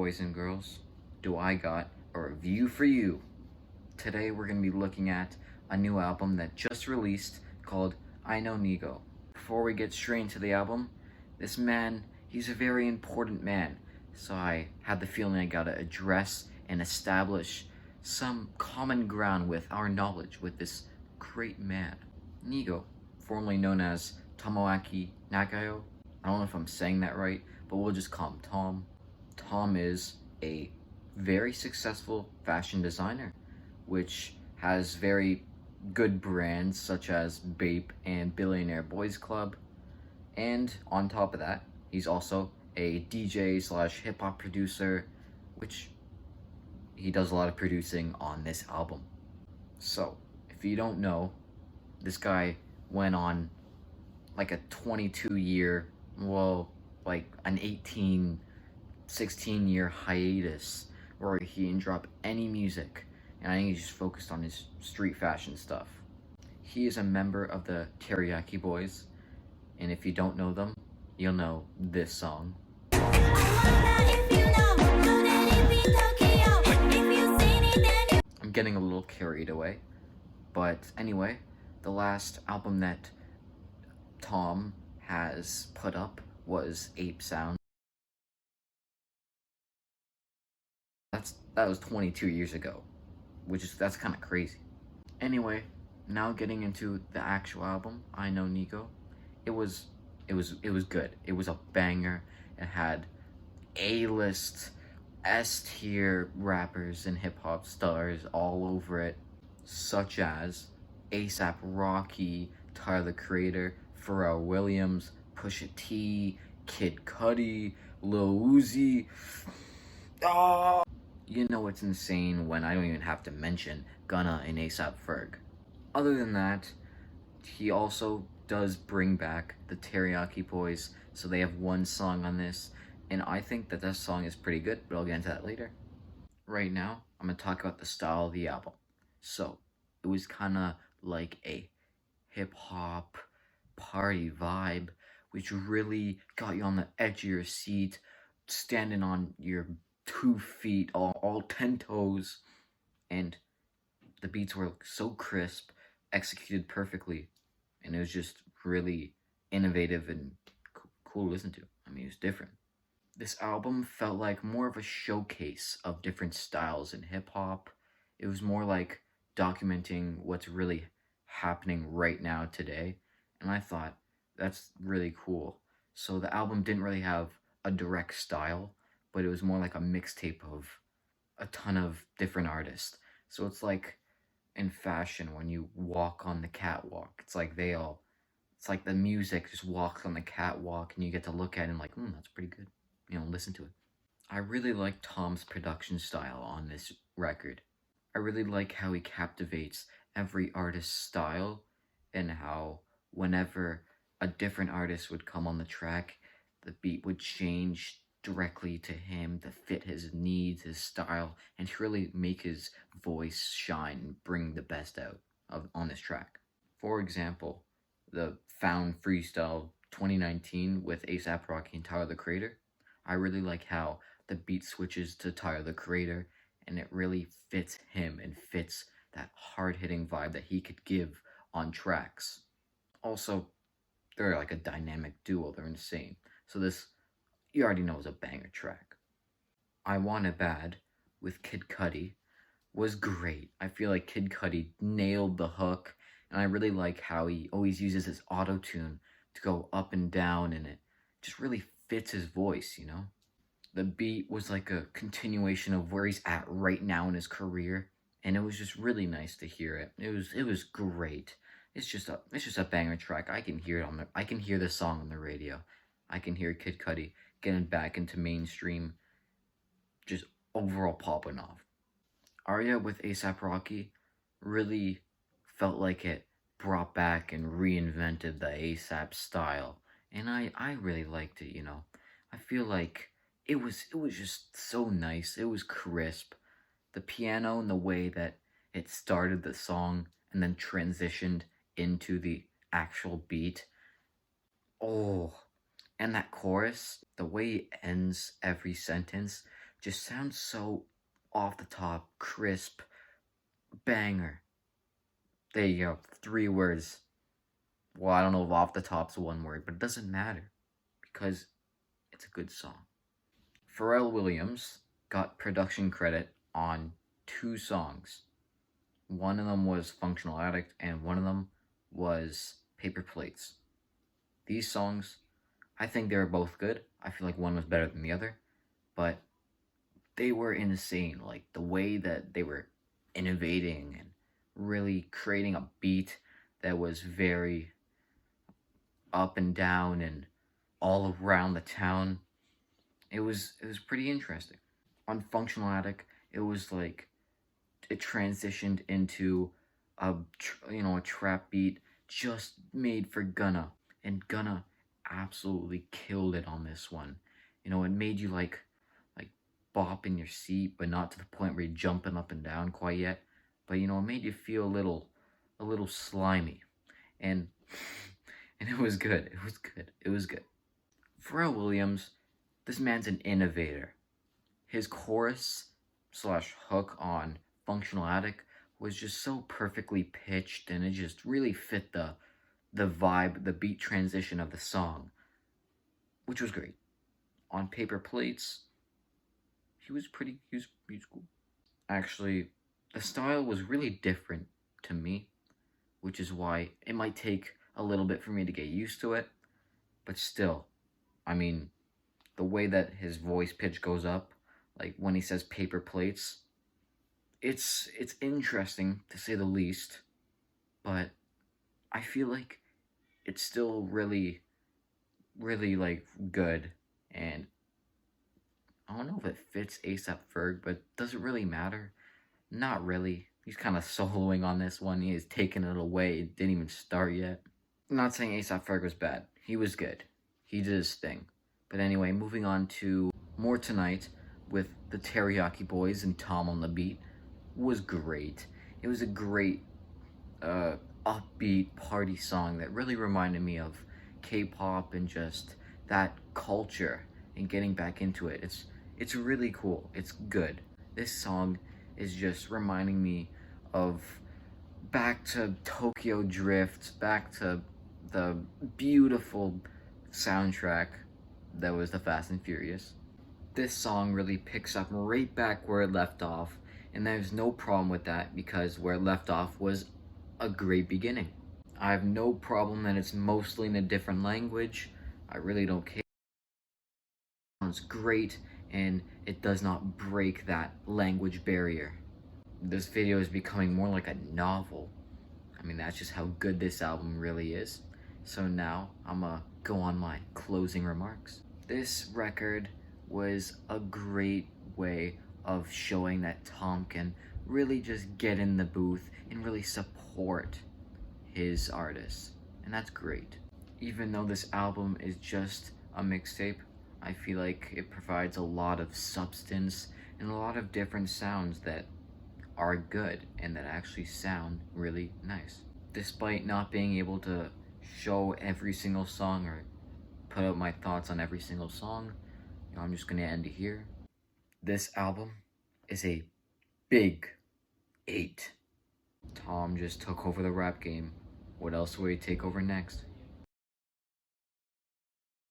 boys and girls, do I got a review for you. Today we're going to be looking at a new album that just released called NIGO. Before we get straight into the album, this man, he's a very important man, so I had the feeling I gotta address and establish some common ground with our knowledge with this great man. NIGO, formerly known as Tomoaki Nagayo. I don't know if I'm saying that right, but we'll just call him Tom. Tom is a very successful fashion designer, which has very good brands such as Bape and Billionaire Boys Club. And on top of that, he's also a DJ slash hip hop producer, which he does a lot of producing on this album. So, if you don't know, this guy went on like a 22-year, like an 16-year hiatus where he didn't drop any music, and I think he just focused on his street fashion stuff. He is a member of the Teriyaki Boys, and if you don't know them, you'll know this song. I'm getting a little carried away, but anyway, the last album that Tom has put up was Ape Sound. That was 22 years ago, that's kind of crazy. Anyway, now getting into the actual album, I Know NIGO. It was good. It was a banger. It had A-list, S-tier rappers and hip-hop stars all over it, such as A$AP Rocky, Tyler the Creator, Pharrell Williams, Pusha T, Kid Cudi, Lil Uzi. You know it's insane when I don't even have to mention Gunna and A$AP Ferg. Other than that, he also does bring back the Teriyaki Boys, so they have one song on this, and I think that this song is pretty good, but I'll get into that later. Right now, I'm going to talk about the style of the album. So, it was kind of like a hip-hop party vibe, which really got you on the edge of your seat, standing on your 2 feet, all 10 toes, and the beats were so crisp, executed perfectly, and it was just really innovative and cool to listen to. I mean, it was different. This album felt like more of a showcase of different styles in hip-hop. It was more like documenting what's really happening right now today, and I thought that's really cool. So the album didn't really have a direct style, but it was more like a mixtape of a ton of different artists. So it's like in fashion when you walk on the catwalk. It's like the music just walks on the catwalk and you get to look at it and like, that's pretty good. Listen to it. I really like Tom's production style on this record. I really like how he captivates every artist's style and how whenever a different artist would come on the track, the beat would change directly to him to fit his needs, his style, and to really make his voice shine and bring the best out on this track. For example, the Found Freestyle 2019 with A$AP Rocky and Tyler the Creator. I really like how the beat switches to Tyler the Creator, and it really fits him and fits that hard-hitting vibe that he could give on tracks. Also, they're like a dynamic duo, they're insane. So this, you already know, is a banger track. I Want It Bad with Kid Cudi was great. I feel like Kid Cudi nailed the hook, and I really like how he always uses his auto-tune to go up and down, and it just really fits his voice, The beat was like a continuation of where he's at right now in his career, and it was just really nice to hear it. It was great. It's just a banger track. I can hear it I can hear this song on the radio. I can hear Kid Cudi getting back into mainstream, just overall popping off. Aria with A$AP Rocky really felt like it brought back and reinvented the A$AP style, and I really liked it. I feel like it was just so nice. It was crisp. The piano and the way that it started the song and then transitioned into the actual beat. Oh, and that chorus, the way it ends every sentence, just sounds so off the top, crisp, banger. There you go, 3 words. Well, I don't know if off the top's one word, but it doesn't matter because it's a good song. Pharrell Williams got production credit on 2 songs. One of them was Functional Addict, and one of them was Paper Plates. These songs, I think they were both good. I feel like one was better than the other, but they were insane. Like the way that they were innovating and really creating a beat that was very up and down and all around the town. It was pretty interesting. On Functional Addict, it was like it transitioned into a trap beat just made for Gunna, and Gunna absolutely killed it on this one. It made you like bop in your seat, but not to the point where you're jumping up and down quite yet. But it made you feel a little slimy, and and it was good. It was good. It was good. Pharrell Williams, this man's an innovator. His chorus slash hook on Functional Addict was just so perfectly pitched, and it just really fit the vibe, the beat transition of the song, which was great. On Paper Plates, he was cool. Actually, the style was really different to me, which is why it might take a little bit for me to get used to it, but still, I mean, the way that his voice pitch goes up, like when he says paper plates, it's interesting to say the least, but I feel like it's still really, really like good, and I don't know if it fits ASAP Ferg, but does it really matter? Not really. He's kind of soloing on this one. He is taking it away. It didn't even start yet. I'm not saying ASAP Ferg was bad. He was good. He did his thing. But anyway, moving on to More Tonight with the Teriyaki Boys and Tom on the beat was great. It was a great upbeat party song that really reminded me of K-pop and just that culture and getting back into it. It's really cool. It's good. This song is just reminding me of back to Tokyo Drift, back to the beautiful soundtrack that was the Fast and Furious. This song really picks up right back where it left off, and there's no problem with that because where it left off was a great beginning. I have no problem that it's mostly in a different language. I really don't care. It sounds great, and it does not break that language barrier. This video is becoming more like a novel. I mean, that's just how good this album really is. So now, I'm gonna go on my closing remarks. This record was a great way of showing that Tom can really just get in the booth and really support his artists. And that's great. Even though this album is just a mixtape, I feel like it provides a lot of substance and a lot of different sounds that are good and that actually sound really nice. Despite not being able to show every single song or put out my thoughts on every single song, I'm just gonna end it here. This album is a big 8. Tom just took over the rap game. What else will he take over next?